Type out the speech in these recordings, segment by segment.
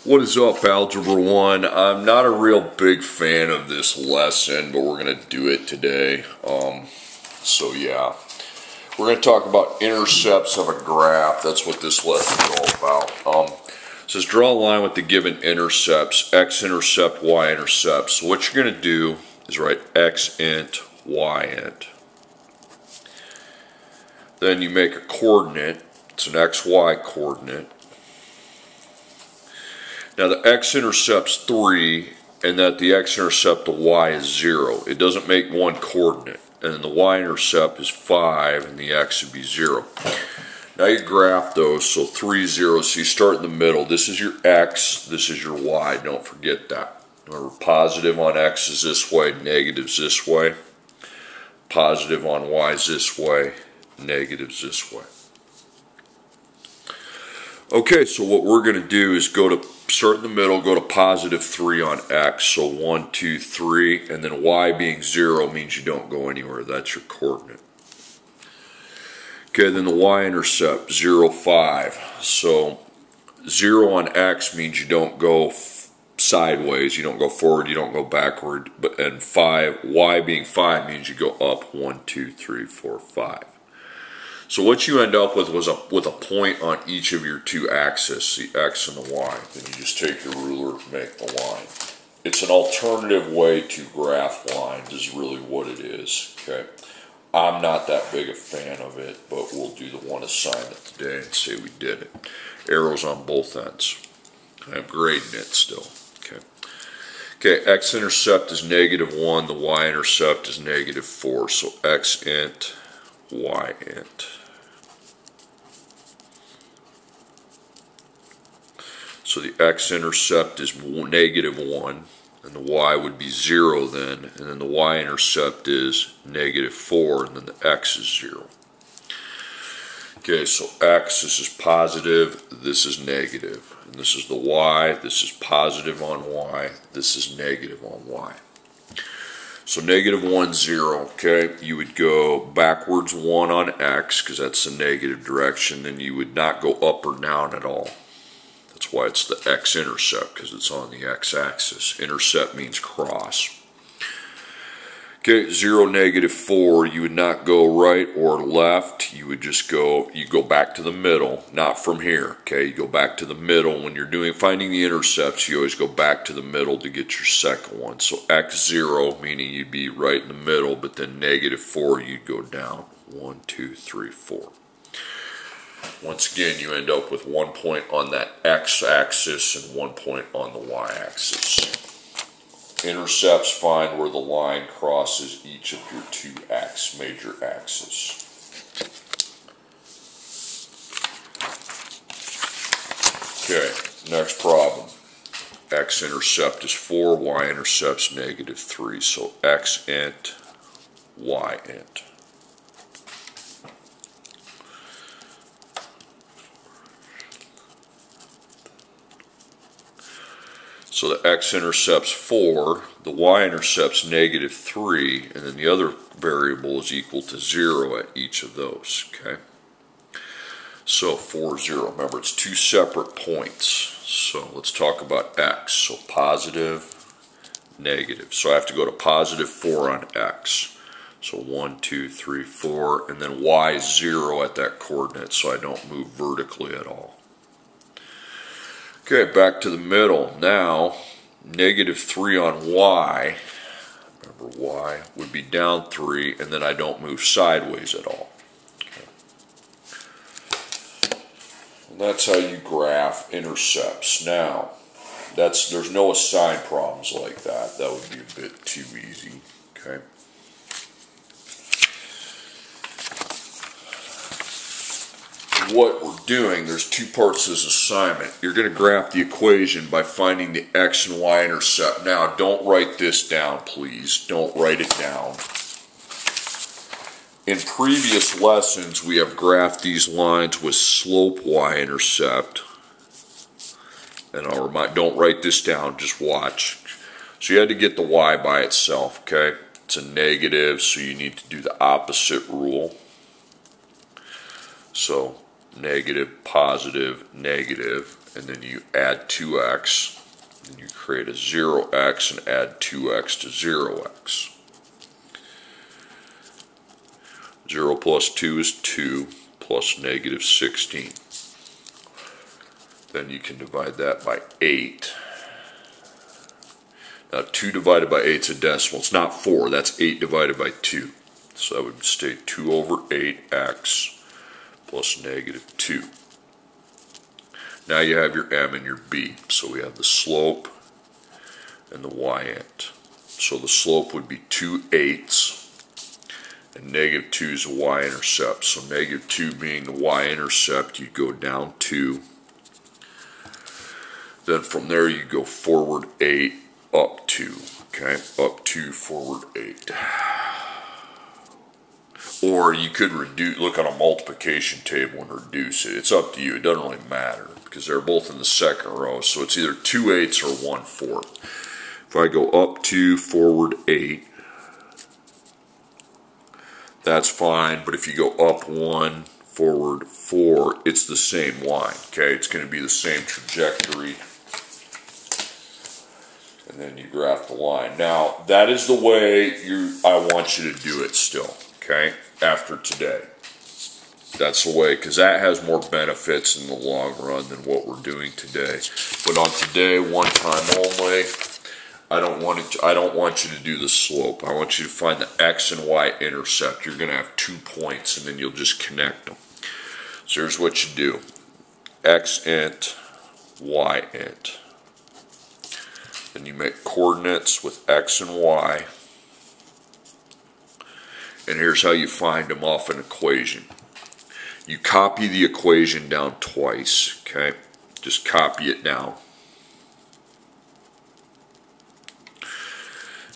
What is up, Algebra 1? I'm not a real big fan of this lesson, but we're going to do it today. So yeah, we're going to talk about intercepts of a graph. That's what this lesson is all about. It says draw a line with the given intercepts, x-intercept, y-intercept. So what you're going to do is write x-int, y-int. Then you make a coordinate. It's an xy coordinate. Now the x-intercept's 3, and that the x-intercept of y is 0. It doesn't make one coordinate. And then the y-intercept is 5, and the x would be 0. Now you graph those, so 3, 0. So you start in the middle. This is your x, this is your y. Don't forget that. Remember, positive on x is this way, negative's this way. Positive on y is this way, negative's this way. Okay, so what we're going to do is start in the middle, go to positive 3 on x, so 1, 2, 3, and then y being 0 means you don't go anywhere. That's your coordinate. Okay, then the y-intercept, 0, 5. So 0 on x means you don't go sideways, you don't go forward, you don't go backward, and 5, y being 5 means you go up, 1, 2, 3, 4, 5. So what you end up with was a point on each of your two axes, the x and the y. Then you just take your ruler, make the line. It's an alternative way to graph lines is really what it is. Okay, I'm not that big a fan of it, but we'll do the one assignment today and say we did it. Arrows on both ends. I'm grading it still. Okay, x-intercept is -1, the y-intercept is -4. So x-int, y-int. So the x-intercept is -1, and the y would be 0 then, and then the y-intercept is -4, and then the x is 0. Okay, so x, this is positive, this is negative, and this is the y, this is positive on y, this is negative on y. So -1, 0, okay, you would go backwards 1 on x, because that's the negative direction, then you would not go up or down at all. That's why it's the x-intercept, because it's on the x-axis. Intercept means cross. Okay, 0, -4, you would not go right or left, you would just go back to the middle, not from here, okay, you go back to the middle. When you're finding the intercepts, you always go back to the middle to get your second one. So x0, meaning you'd be right in the middle, but then -4, you'd go down, 1, 2, 3, 4. Once again, you end up with 1 point on that x-axis and 1 point on the y-axis. Intercepts find where the line crosses each of your two major axes. Okay, next problem. X-intercept is 4, y-intercept's -3. So x-int, y-int. So the x-intercept's 4, the y-intercept's -3, and then the other variable is equal to 0 at each of those, okay? So 4, 0. Remember, it's two separate points. So let's talk about x. So positive, negative. So I have to go to positive 4 on x. So 1, 2, 3, 4, and then y is 0 at that coordinate, so I don't move vertically at all. Okay, back to the middle. Now, -3 on y, remember y would be down 3, and then I don't move sideways at all. Okay. And that's how you graph intercepts. Now, there's no assigned problems like that. That would be a bit too easy. Okay. What we're doing, there's two parts to this assignment. You're going to graph the equation by finding the x and y intercept. Now, don't write this down, please. Don't write it down. In previous lessons, we have graphed these lines with slope y-intercept. And I'll remind, don't write this down, just watch. So you had to get the y by itself, okay? It's a negative, so you need to do the opposite rule. So negative, positive, negative, and then you add 2x, and you create a 0x and add 2x to 0x. 0 plus 2 is 2 plus negative 16. Then you can divide that by 8. Now 2 divided by 8 is a decimal. It's not 4. That's 8 divided by 2. So that would stay 2 over 8x plus negative 2. Now you have your m and your b. So we have the slope and the y-int. So the slope would be 2/8, and negative 2 is the y-intercept. So negative 2 being the y-intercept, you go down 2. Then from there you go forward 8, up 2. Okay, up 2, forward 8. Or you could reduce, look on a multiplication table and reduce it. It's up to you. It doesn't really matter because they're both in the second row. So it's either 2/8 or 1/4. If I go up 2, forward 8, that's fine. But if you go up 1, forward 4, it's the same line. Okay, it's going to be the same trajectory. And then you graph the line. Now, that is the way I want you to do it still. Okay, after today. That's the way, because that has more benefits in the long run than what we're doing today. But on today, one time only, I don't want you to do the slope. I want you to find the x and y intercept. You're going to have 2 points, and then you'll just connect them. So here's what you do. X int, y int. Then you make coordinates with x and y. And here's how you find them off an equation. You copy the equation down twice, okay? Just copy it down.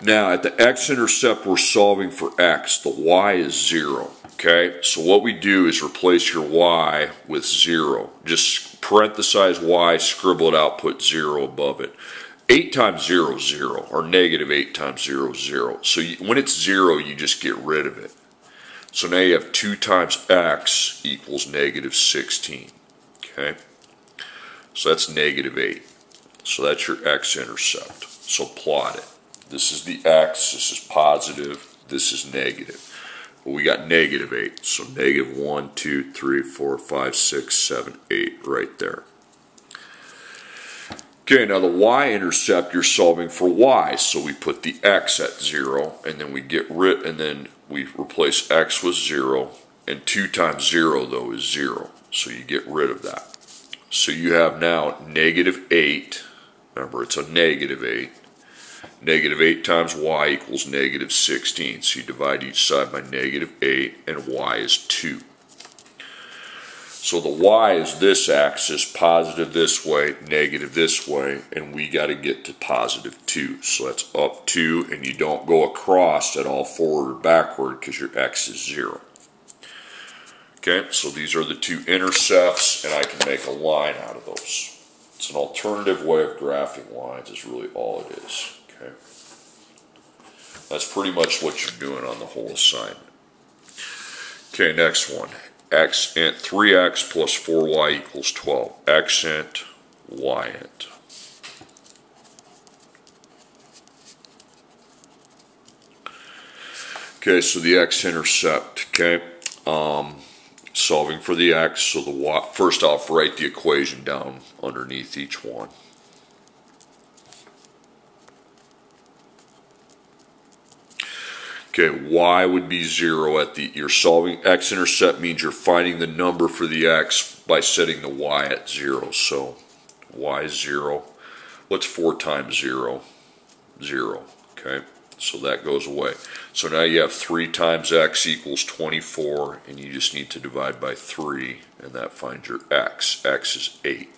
Now, at the x-intercept, we're solving for x. The y is 0, okay? So what we do is replace your y with 0. Just parenthesize y, scribble it out, put 0 above it. 8 times 0 is 0, or negative 8 times 0 is 0. So when it's 0, you just get rid of it. So now you have 2 times x equals negative 16. Okay? So that's negative 8. So that's your x-intercept. So plot it. This is the x, this is positive, this is negative. Well, we got negative 8. So negative 1, 2, 3, 4, 5, 6, 7, 8 right there. Okay, now the y-intercept, you're solving for y, so we put the x at 0, and then we replace x with 0, and 2 times 0 though is 0, so you get rid of that. So you have now negative 8, remember it's a negative 8, negative 8 times y equals negative 16, so you divide each side by negative 8, and y is 2. So the y is this axis, positive this way, negative this way, and we got to get to positive 2. So that's up 2, and you don't go across at all forward or backward because your x is 0. Okay, so these are the 2 intercepts, and I can make a line out of those. It's an alternative way of graphing lines is really all it is. Okay, that's pretty much what you're doing on the whole assignment. Okay, next one. X int 3x plus 4y equals 12. X int, y int. Okay, so the x-intercept, okay, solving for the x, so the y, first off, write the equation down underneath each one. Okay, y would be 0 at the, you're solving, x-intercept means you're finding the number for the x by setting the y at 0. So y is 0. What's 4 times 0? 0. Okay, so that goes away. So now you have 3 times x equals 24, and you just need to divide by 3, and that finds your x. X is 8.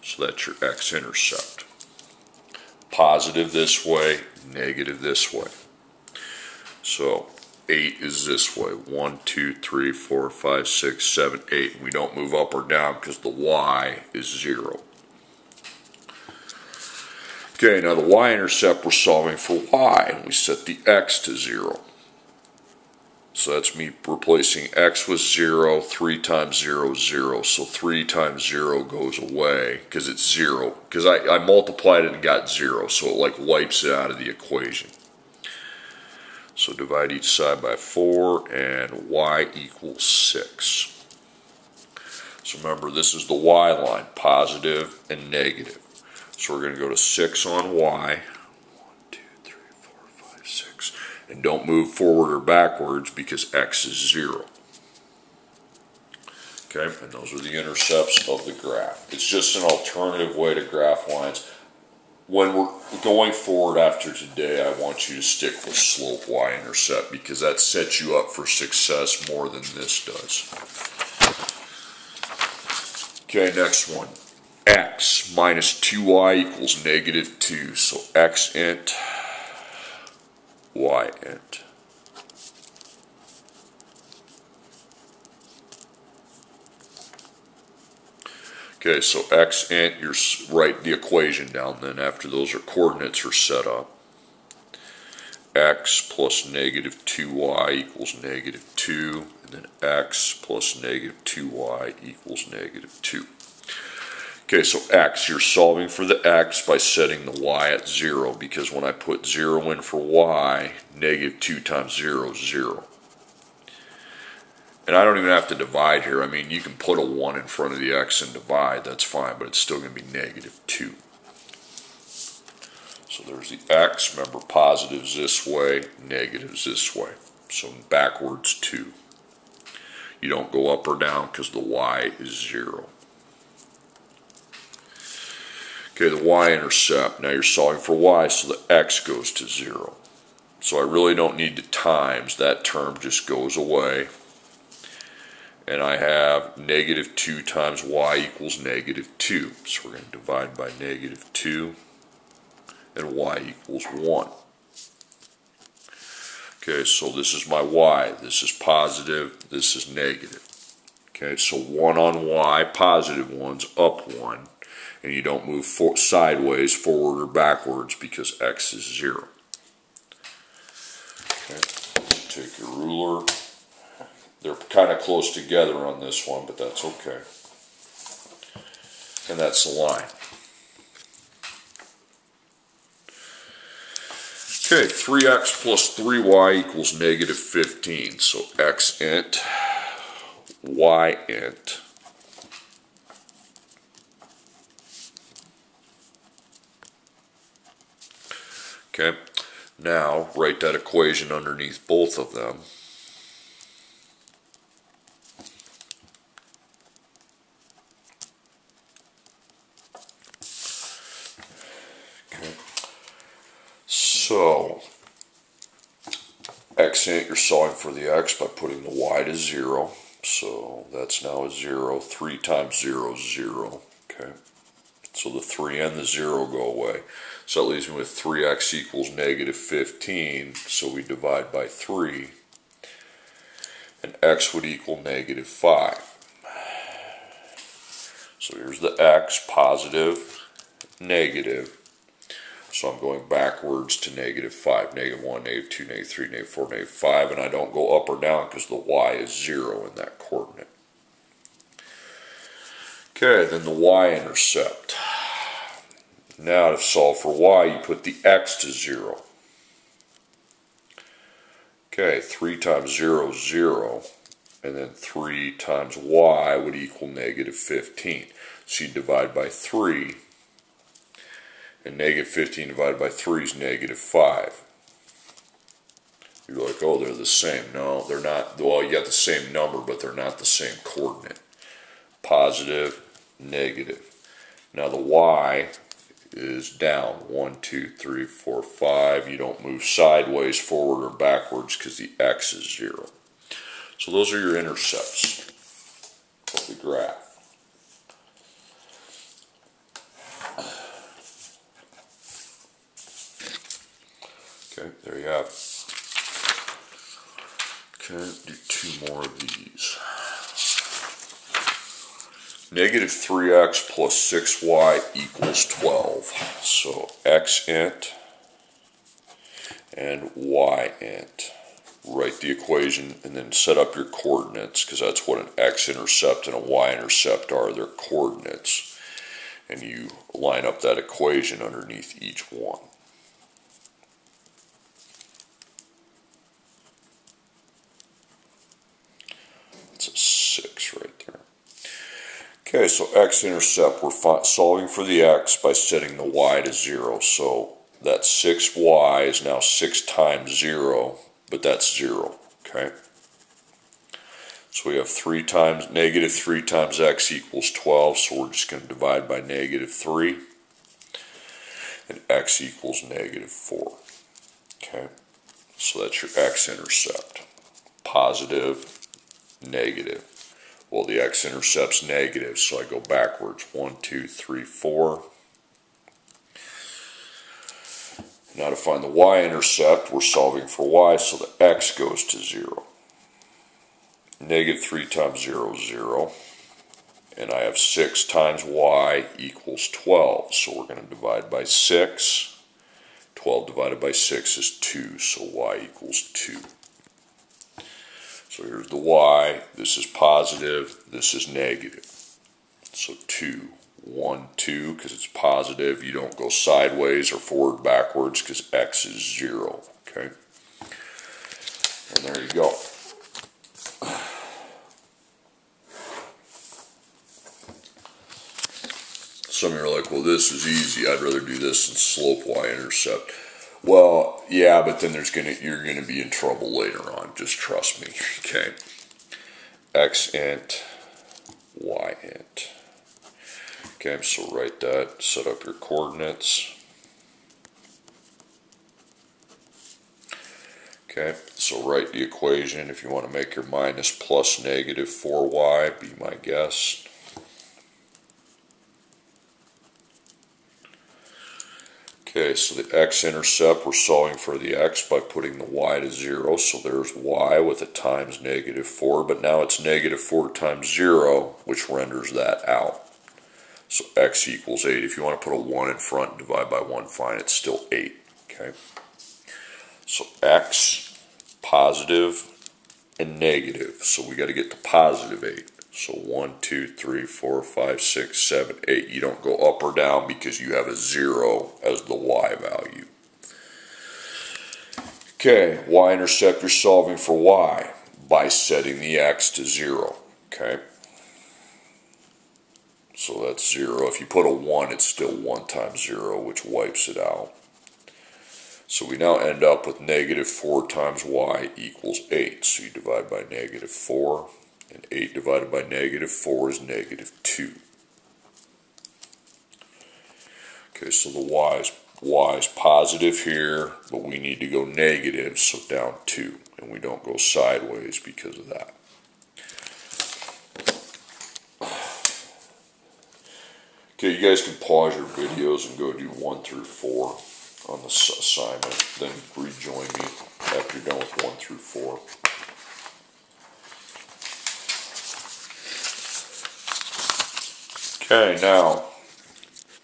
So that's your x-intercept. Positive this way, negative this way. So 8 is this way. 1, 2, 3, 4, 5, 6, 7, 8. We don't move up or down because the y is 0. Okay, now the y-intercept we're solving for y, and we set the x to 0. So that's me replacing x with 0. 3 times 0 is 0. So 3 times 0 goes away because it's 0. Because I multiplied it and got 0. So it like wipes it out of the equation. So divide each side by 4 and y equals 6. So remember, this is the y line, positive and negative. So we're going to go to 6 on y. 1, 2, 3, 4, 5, 6. And don't move forward or backwards because x is 0. Okay, and those are the intercepts of the graph. It's just an alternative way to graph lines. When we're going forward after today, I want you to stick with slope y-intercept because that sets you up for success more than this does. Okay, next one. X minus 2y equals negative 2. So x int, y int. Okay, so x int, you write the equation down then after those coordinates are set up. X plus negative 2y equals negative 2, and then x plus negative 2y equals negative 2. Okay, so x, you're solving for the x by setting the y at 0, because when I put 0 in for y, negative 2 times 0 is 0. And I don't even have to divide here. I mean, you can put a 1 in front of the x and divide, that's fine, but it's still going to be negative 2. So there's the x, remember positives this way, negatives this way. So backwards 2. You don't go up or down because the y is 0. Okay, the y-intercept, now you're solving for y, so the x goes to 0. So I really don't need to times, that term just goes away. And I have negative 2 times y equals negative 2. So we're going to divide by negative 2, and y equals 1. Okay, so this is my y. This is positive, this is negative. Okay, so 1 on y, positive 1's up 1. And you don't move sideways, forward, or backwards because x is 0. Okay, take your ruler. They're kind of close together on this one, but that's okay. And that's the line. Okay, 3x plus 3y equals negative 15. So x int, y int. Okay, now write that equation underneath both of them. Okay, so x int, you're solving for the x by putting the y to 0. So that's now a 0. 3 times 0 is 0. Okay, so the 3 and the 0 go away. So that leaves me with 3x equals negative 15, so we divide by 3, and x would equal negative 5. So here's the x, positive, negative, so I'm going backwards to negative 5, negative 1, negative 2, negative 3, negative 4, negative 5, and I don't go up or down because the y is 0 in that coordinate. Okay, then the y-intercept. Now to solve for y, you put the x to 0. Okay, 3 times 0 is 0, and then 3 times y would equal negative 15. So you divide by 3, and negative 15 divided by 3 is negative 5. You're like, oh, they're the same. No, they're not. Well, you got the same number, but they're not the same coordinate. Positive, negative. Now the y is down. 1, 2, 3, 4, 5. You don't move sideways, forward, or backwards because the x is 0. So those are your intercepts of the graph. Okay, there you have it. Okay, do 2 more of these. Negative 3x plus 6y equals 12. So x int and y int. write the equation, and then set up your coordinates, because that's what an x-intercept and a y-intercept are. They're coordinates. And you line up that equation underneath each one. That's a 6 right there. Okay, so x-intercept, we're solving for the x by setting the y to 0. So that 6y is now 6 times 0, but that's 0, okay? So we have negative 3 times x equals 12, so we're just going to divide by negative 3, and x equals negative 4, okay? So that's your x-intercept, positive, negative. Well, the x-intercept's negative, so I go backwards. 1, 2, 3, 4. Now to find the y-intercept, we're solving for y, so the x goes to 0. Negative 3 times 0 is 0. And I have 6 times y equals 12, so we're going to divide by 6. 12 divided by 6 is 2, so y equals 2. So here's the y, this is positive, this is negative. So 2, 1, 2, because it's positive, you don't go sideways or forward, backwards, because x is 0, okay? And there you go. Some of you are like, well, this is easy, I'd rather do this than slope y-intercept. Well, yeah, but then you're gonna be in trouble later on. Just trust me. Okay. X-int, Y-int. Okay, so write that. Set up your coordinates. Okay, so write the equation. If you want to make your minus plus negative 4y, be my guest. Okay, so the x-intercept, we're solving for the x by putting the y to 0. So there's y with a times negative 4, but now it's negative 4 times 0, which renders that out. So x equals 8. If you want to put a 1 in front and divide by 1, fine, it's still 8. Okay. So x, positive, and negative. So we got to get to positive 8. So 1, 2, 3, 4, 5, 6, 7, 8. You don't go up or down because you have a 0 as the y value. Okay, y-intercept, you're solving for y by setting the x to 0. Okay. So that's 0. If you put a 1, it's still 1 times 0, which wipes it out. So we now end up with negative 4 times y equals 8. So you divide by negative 4. And 8 divided by negative 4 is negative 2. Okay, so the y is positive here, but we need to go negative, so down 2. And we don't go sideways because of that. Okay, you guys can pause your videos and go do 1 through 4 on this assignment. Then rejoin me after you're done with 1 through 4. Okay, now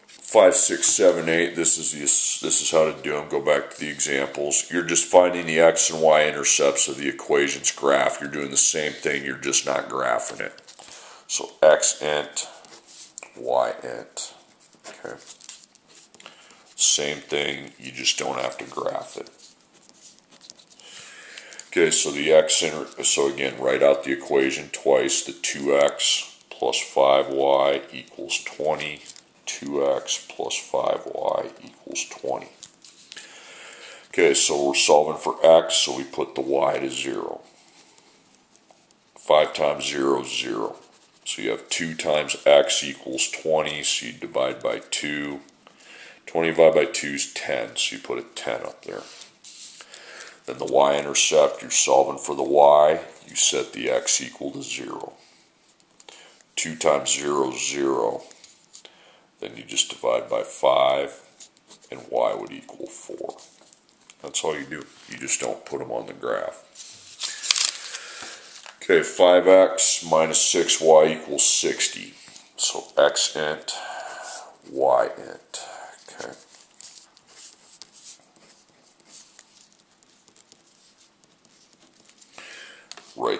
5, 6, 7, 8. This is how to do them. Go back to the examples. You're just finding the x and y intercepts of the equation's graph. You're doing the same thing. You're just not graphing it. So x-int, y-int. Okay. Same thing. You just don't have to graph it. Okay. So the so again, write out the equation twice. The 2x plus 5y equals 20. 2x plus 5y equals 20. Okay, so we're solving for x, so we put the y to 0. 5 times 0 is 0. So you have 2 times x equals 20, so you divide by 2. 20 divided by 2 is 10, so you put a 10 up there. Then the y-intercept, you're solving for the y, you set the x equal to 0. 2 times 0 is 0. Then you just divide by 5, and y would equal 4. That's all you do. You just don't put them on the graph. Okay, 5x minus 6y equals 60. So x-int, y-int. Okay.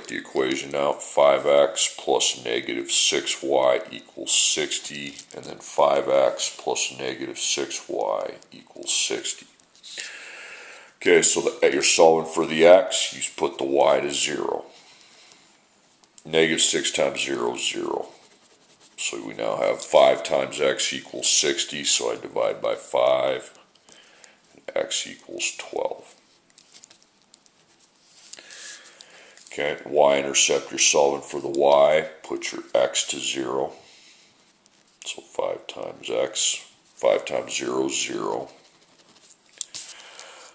write the equation out. 5x plus negative 6y equals 60, and then 5x plus negative 6y equals 60. Okay, so you're solving for the x, you put the y to 0. Negative 6 times 0 is 0. So we now have 5 times x equals 60, so I divide by 5, and x equals 12. Okay, y-intercept, you're solving for the y, put your x to 0. So 5 times x, 5 times 0 is 0.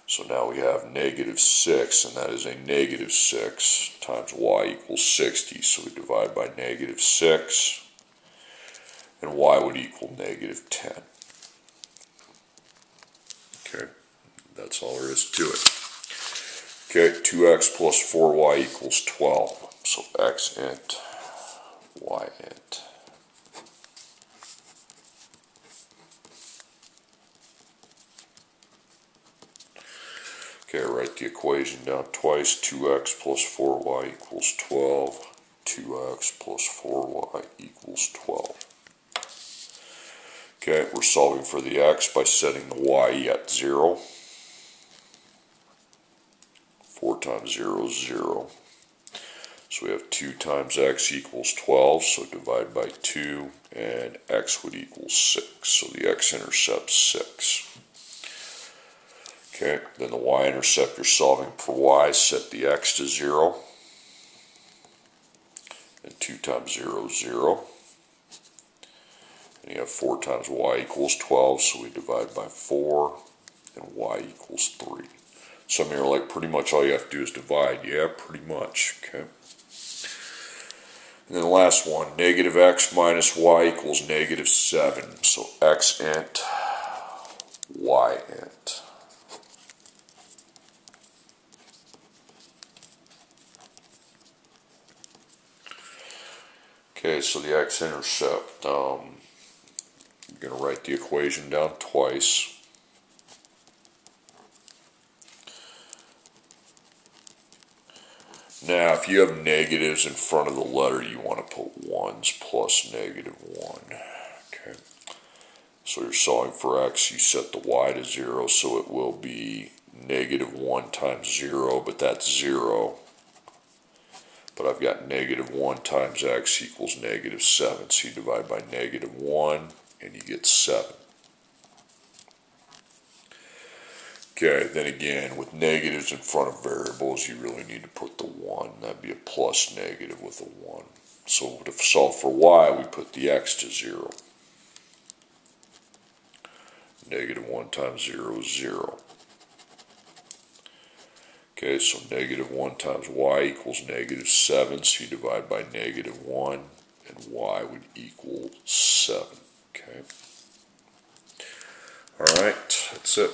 So now we have negative 6, and that is a negative 6 times y equals 60. So we divide by negative 6, and y would equal negative 10. Okay, that's all there is to it. Okay, 2x plus 4y equals 12. So x int, y int. Okay, write the equation down twice. 2x plus 4y equals 12. 2x plus 4y equals 12. Okay, we're solving for the x by setting the y at 0. 4 times 0 is 0. So we have 2 times x equals 12, so divide by 2, and x would equal 6. So the x-intercept's 6. Okay, then the y-intercept, you're solving for y, set the x to 0. And 2 times 0 is 0. And you have 4 times y equals 12, so we divide by 4, and y equals 3. Some of you are like, pretty much all you have to do is divide. Yeah, pretty much. Okay. And then the last one, negative x minus y equals negative 7. So x int, y int. Okay, so the x-intercept, you're going to write the equation down twice. Now, if you have negatives in front of the letter, you want to put 1s plus negative 1. Okay. So you're solving for x, you set the y to 0, so it will be negative 1 times 0, but that's 0. But I've got negative 1 times x equals negative 7, so you divide by negative 1, and you get 7. Okay, then again, with negatives in front of variables, you really need to put the 1. That'd be a plus negative with a 1. So to solve for y, we put the x to 0. Negative 1 times 0 is 0. Okay, so negative 1 times y equals negative 7, so you divide by negative 1, and y would equal 7. Okay. Alright, that's it.